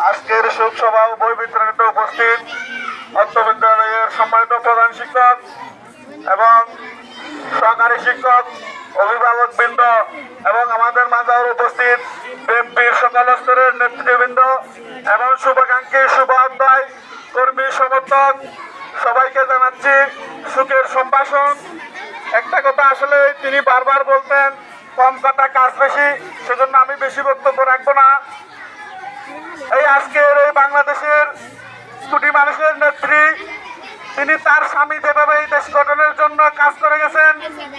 আজকের শোক সভা ও বই বিতরণীতে উপস্থিত অত্র বিদ্যালয়ের সম্মানিত প্রধান শিক্ষক এবং সহকারী শিক্ষক, অভিভাবক বৃন্দ এবং আমাদের মাঝে উপস্থিত বিএনপির সকল স্তরের নেতৃবৃন্দ এবং শুভাকাঙ্ক্ষী, শুভ অধ্যায়, কর্মী, সমর্থক সবাইকে জানাচ্ছি সুখের সম্ভাষণ। একটা কথা আসলে তিনি বারবার বলতেন, কম কথা কাজ বেশি, সেজন্য আমি বেশি বক্তব্য রাখবো না। এই আজকের এই বাংলাদেশের কোটি মানুষের নেত্রী, তিনি তার স্বামী যেভাবে এই দেশ গঠনের জন্য কাজ করে গেছেন,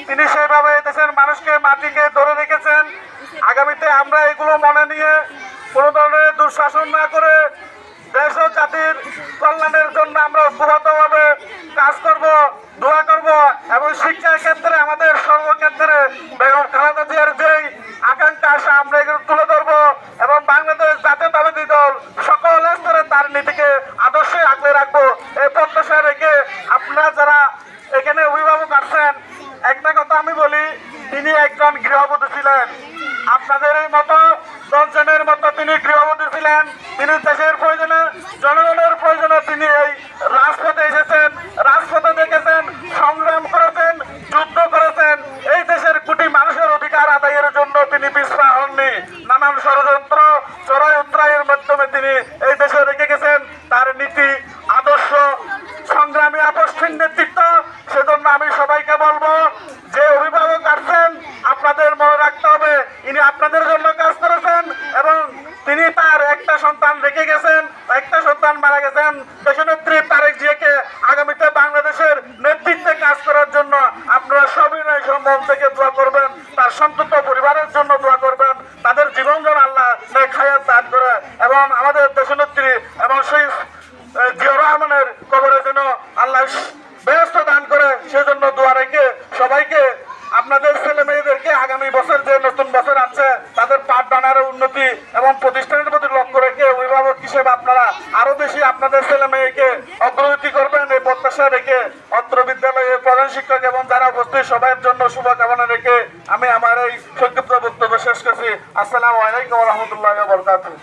তিনি সেইভাবে এই দেশের মানুষকে, মাটিকে ধরে রেখেছেন। আগামীতে আমরা এগুলো মনে নিয়ে কোনো ধরনের দুঃশাসন না করে দেশ ও জাতির কল্যাণের জন্য আমরা ঐক্যবদ্ধভাবে কাজ করব, দোয়া করব এবং শিক্ষার ক্ষেত্রে আমাদের সর্বক্ষেত্রে বেগম খালেদা জিয়ার যেই আকাঙ্ক্ষা আশা আমরা এগুলো তুলে ধরবো এবং বাংলাদেশ জাতীয়তাবাদী দল সকল স্তরে তার নীতিকে আদর্শে আগলে রাখবো। এই প্রত্যাশা রেখে আপনারা যারা এখানে অভিভাবক আছেন, একটা কথা আমি বলি, তিনি একজন গৃহবধূ ছিলেন। আপনাদের এই মতো 10 জনের মতো তিনি গৃহবধূ ছিলেন। তিনি দেশের প্রয়োজনে, জনগণের প্রয়োজনে তিনি এই রাজপথে এসেছেন, রাজপথে দেখেছেন, সংগ্রাম করেছেন, যুদ্ধ করেছেন। এই দেশের কোটি মানুষের অধিকার আদায়ের জন্য তিনি পিছপা হননি। নানান ষড়যন্ত্র, চড়াই উত্তরায়ের মাধ্যমে তিনি এই দেশে রেখে গেছেন তার নীতি, আদর্শ, সংগ্রামী আপসহীন নেতৃত্ব। সেজন্য আমি সবাইকে বলবো, যে অভিভাবক আছেন আপনাদের মনে রাখতে হবে, ইনি আপনাদের জন্য কাজ করেছেন এবং তিনি তার একটা সন্তান রেখে গেছেন, একটা সন্তান মারা গেছেন। দেশনেত্রী তারেক জিয়াকে আগামীতে বাংলাদেশের নেতৃত্বে কাজ করার জন্য আপনারা সবিনয় মন থেকে দোয়া করবেন, তার সন্তত পরিবারের জন্য দোয়া করবেন, তাদের জীবন যেন আল্লাহ খায়াত দান করে এবং আমাদের দেশনেত্রী এবং সেই জিয়াউর রহমানের কবরে যেন আল্লাহ বেহেশত দান করে, সেজন্য দোয়া রেখে সবাইকে, আপনাদের ছেলে মেয়েদেরকে আগামী বছর যে নতুন বছর আছে তাদের পাঠদানের উন্নতি এবং প্রতিষ্ঠানের প্রতি লক্ষ্য রেখে অভিভাবক হিসেবে আপনারা আরো বেশি আপনাদের ছেলে মেয়েকে অগ্রগতি করবেন, এই প্রত্যাশা রেখে অত্র বিদ্যালয়ের প্রধান শিক্ষক এবং যারা উপস্থিত সবার জন্য শুভকামনা রেখে আমি আমার এই সংক্ষিপ্ত বক্তব্য শেষ করছি। আসসালামু আলাইকুম ওয়া রাহমাতুল্লাহি ওয়া বারাকাতুহু।